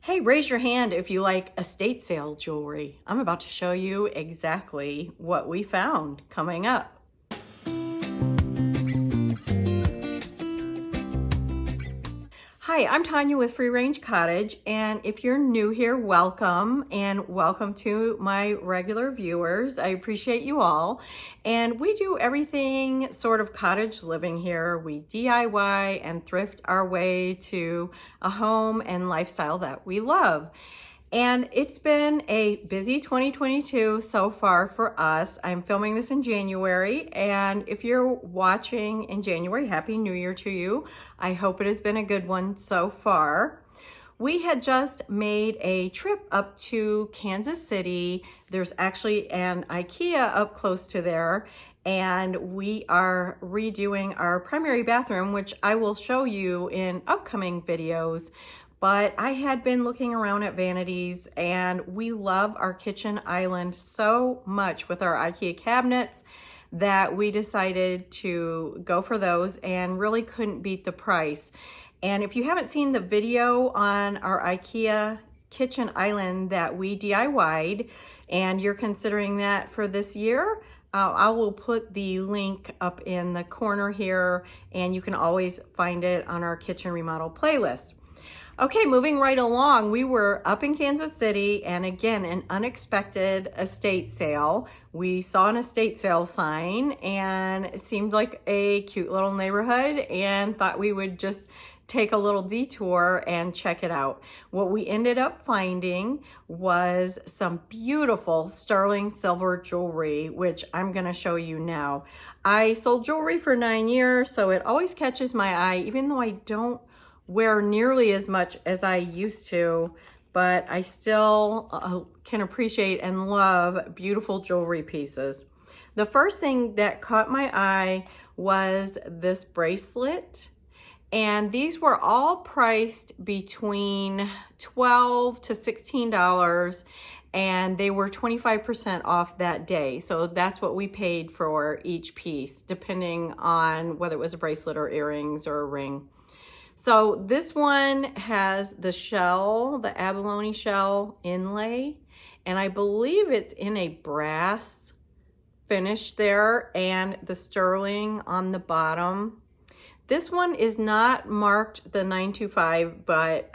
Hey, raise your hand if you like estate sale jewelry. I'm about to show you exactly what we found coming up. Hi, I'm Tanya with Free Range Cottage, and if you're new here, welcome, and welcome to my regular viewers. I appreciate you all. And we do everything sort of cottage living here. We DIY and thrift our way to a home and lifestyle that we love. And it's been a busy 2022 so far for us. I'm filming this in January, and if you're watching in January, Happy New Year to you. I hope it has been a good one so far. We had just made a trip up to Kansas City. There's actually an IKEA up close to there, and we are redoing our primary bathroom, which I will show you in upcoming videos. But I had been looking around at vanities, and we love our kitchen island so much with our IKEA cabinets that we decided to go for those and really couldn't beat the price. And if you haven't seen the video on our IKEA kitchen island that we DIY'd and you're considering that for this year, I will put the link up in the corner here, and you can always find it on our kitchen remodel playlist. Okay, moving right along, we were up in Kansas City, and again, an unexpected estate sale. We saw an estate sale sign, and it seemed like a cute little neighborhood, and thought we would just take a little detour and check it out. What we ended up finding was some beautiful sterling silver jewelry, which I'm gonna show you now. I sold jewelry for 9 years, so it always catches my eye, even though I don't wear nearly as much as I used to, but I still can appreciate and love beautiful jewelry pieces. The first thing that caught my eye was this bracelet, and these were all priced between $12 to $16, and they were 25% off that day. So that's what we paid for each piece, depending on whether it was a bracelet or earrings or a ring. So this one has the shell, the abalone shell inlay, and I believe it's in a brass finish there, and the sterling on the bottom. This one is not marked the 925, but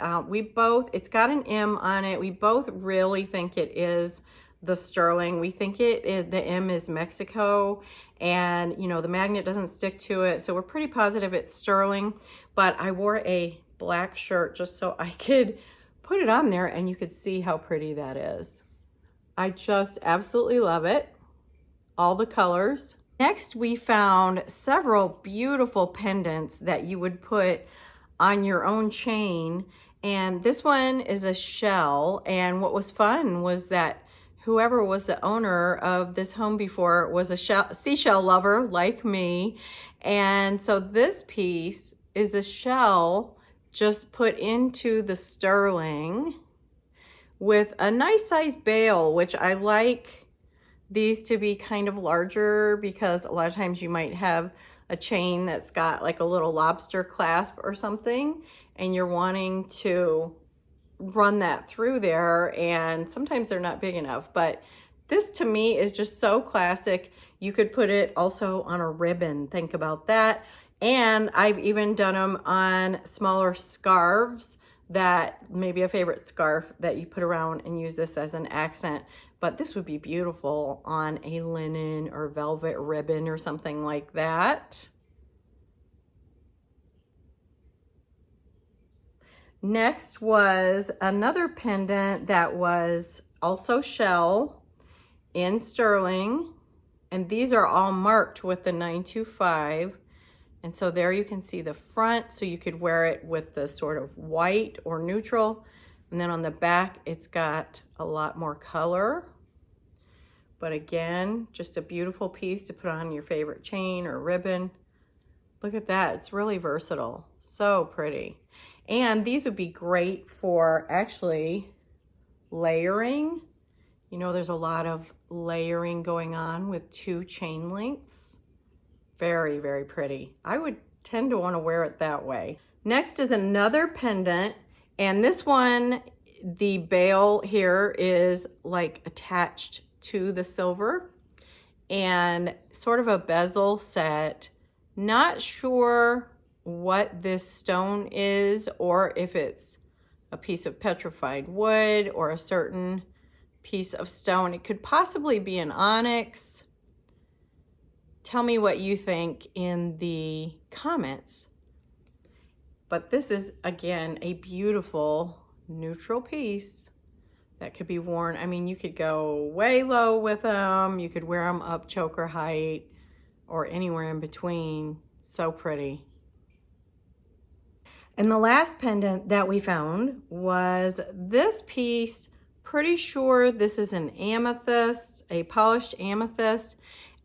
it's got an M on it. We both really think it is the sterling. We think the M is Mexico, and you know, the magnet doesn't stick to it, so we're pretty positive it's sterling. But I wore a black shirt just so I could put it on there and you could see how pretty that is. I just absolutely love it. All the colors. Next, we found several beautiful pendants that you would put on your own chain, and this one is a shell. And what was fun was that whoever was the owner of this home before was a seashell lover like me. And so this piece is a shell just put into the sterling with a nice size bail, which I like these to be kind of larger, because a lot of times you might have a chain that's got like a little lobster clasp or something, and you're wanting to run that through there, and sometimes they're not big enough. But this to me is just so classic. You could put it also on a ribbon, think about that. And I've even done them on smaller scarves, that maybe a favorite scarf that you put around and use this as an accent. But this would be beautiful on a linen or velvet ribbon or something like that. Next was another pendant that was also shell in sterling, and these are all marked with the 925. And so there you can see the front, so you could wear it with the sort of white or neutral. And then on the back, it's got a lot more color. But again, just a beautiful piece to put on your favorite chain or ribbon. Look at that, it's really versatile, so pretty. And these would be great for actually layering. You know, there's a lot of layering going on with 2 chain lengths. Very, very pretty. I would tend to want to wear it that way. Next is another pendant, and this one the bail here is like attached to the silver and sort of a bezel set. Not sure what this stone is, or if it's a piece of petrified wood or a certain piece of stone. It could possibly be an onyx. Tell me what you think in the comments. But this is, again, a beautiful neutral piece that could be worn. I mean, you could go way low with them. You could wear them up choker height or anywhere in between. So pretty. And the last pendant that we found was this piece. Pretty sure this is an amethyst, a polished amethyst.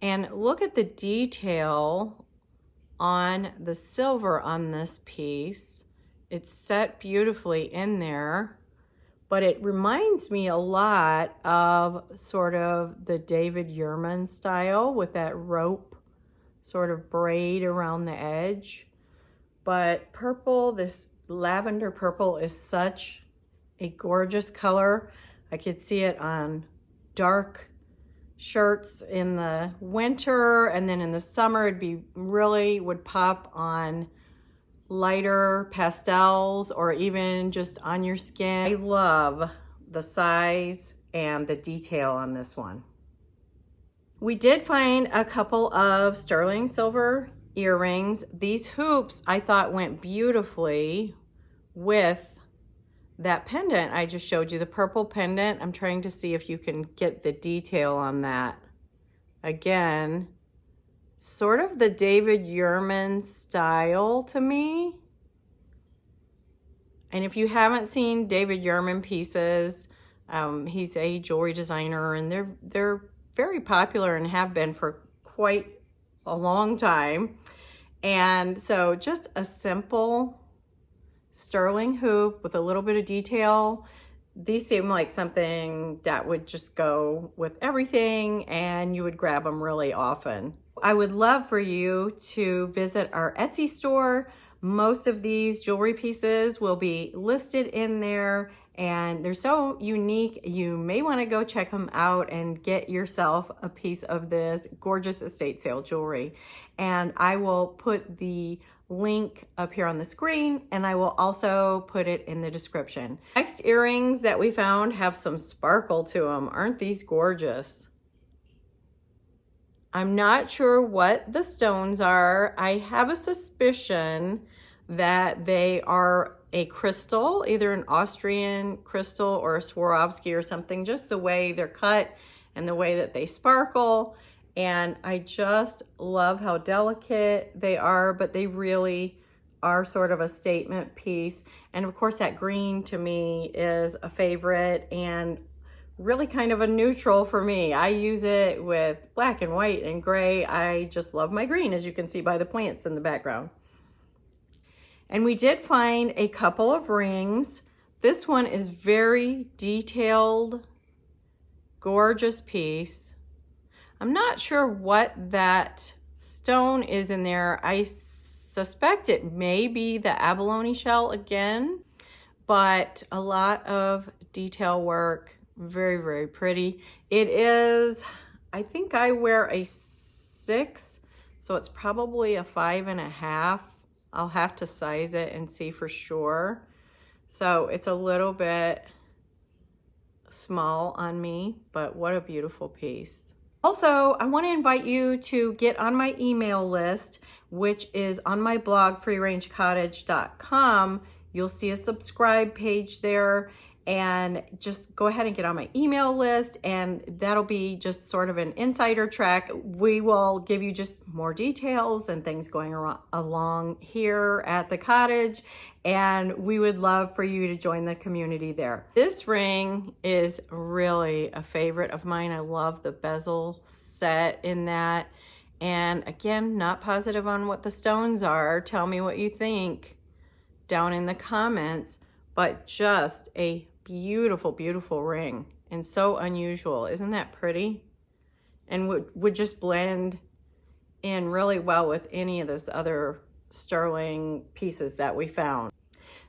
And look at the detail on the silver on this piece. It's set beautifully in there, but it reminds me a lot of sort of the David Yurman style with that rope sort of braid around the edge. But purple, this lavender purple, is such a gorgeous color. I could see it on dark shirts in the winter, and then in the summer it'd be really would pop on lighter pastels or even just on your skin. I love the size and the detail on this one. We did find a couple of sterling silver earrings. These hoops I thought went beautifully with that pendant I just showed you, the purple pendant. I'm trying to see if you can get the detail on that. Again, sort of the David Yurman style to me. And if you haven't seen David Yurman pieces, he's a jewelry designer, and they're very popular and have been for quite a long time. And so just a simple sterling hoop with a little bit of detail. These seem like something that would just go with everything, and you would grab them really often. I would love for you to visit our Etsy store. Most of these jewelry pieces will be listed in there, and they're so unique. You may want to go check them out and get yourself a piece of this gorgeous estate sale jewelry. And I will put the link up here on the screen, and I will also put it in the description. Next earrings that we found have some sparkle to them. Aren't these gorgeous? I'm not sure what the stones are. I have a suspicion that they are a crystal, either an Austrian crystal or a Swarovski or something, just the way they're cut and the way that they sparkle. And I just love how delicate they are, but they really are sort of a statement piece. And of course, that green to me is a favorite and really kind of a neutral for me. I use it with black and white and gray. I just love my green, as you can see by the plants in the background. And we did find a couple of rings. This one is very detailed, gorgeous piece. I'm not sure what that stone is in there. I suspect it may be the abalone shell again, but a lot of detail work. Very, very pretty. It is, I think I wear a 6, so it's probably a 5.5. I'll have to size it and see for sure. So it's a little bit small on me, but what a beautiful piece. Also, I want to invite you to get on my email list, which is on my blog, freerangecottage.com. You'll see a subscribe page there, and just go ahead and get on my email list, and that'll be just sort of an insider track. We will give you just more details and things going along here at the cottage, and we would love for you to join the community there. This ring is really a favorite of mine. I love the bezel set in that. And again, not positive on what the stones are. Tell me what you think down in the comments, but just a beautiful, beautiful ring, and so unusual. Isn't that pretty? And would just blend in really well with any of this other sterling pieces that we found.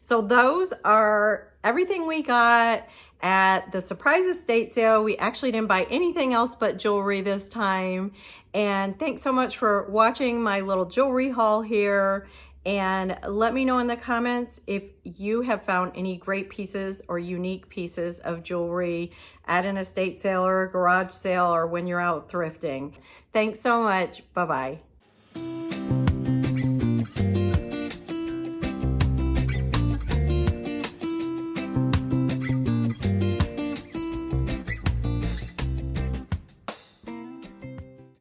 So those are everything we got at the surprise estate sale. We actually didn't buy anything else but jewelry this time. And thanks so much for watching my little jewelry haul here. And let me know in the comments if you have found any great pieces or unique pieces of jewelry at an estate sale or a garage sale or when you're out thrifting. Thanks so much. Bye-bye.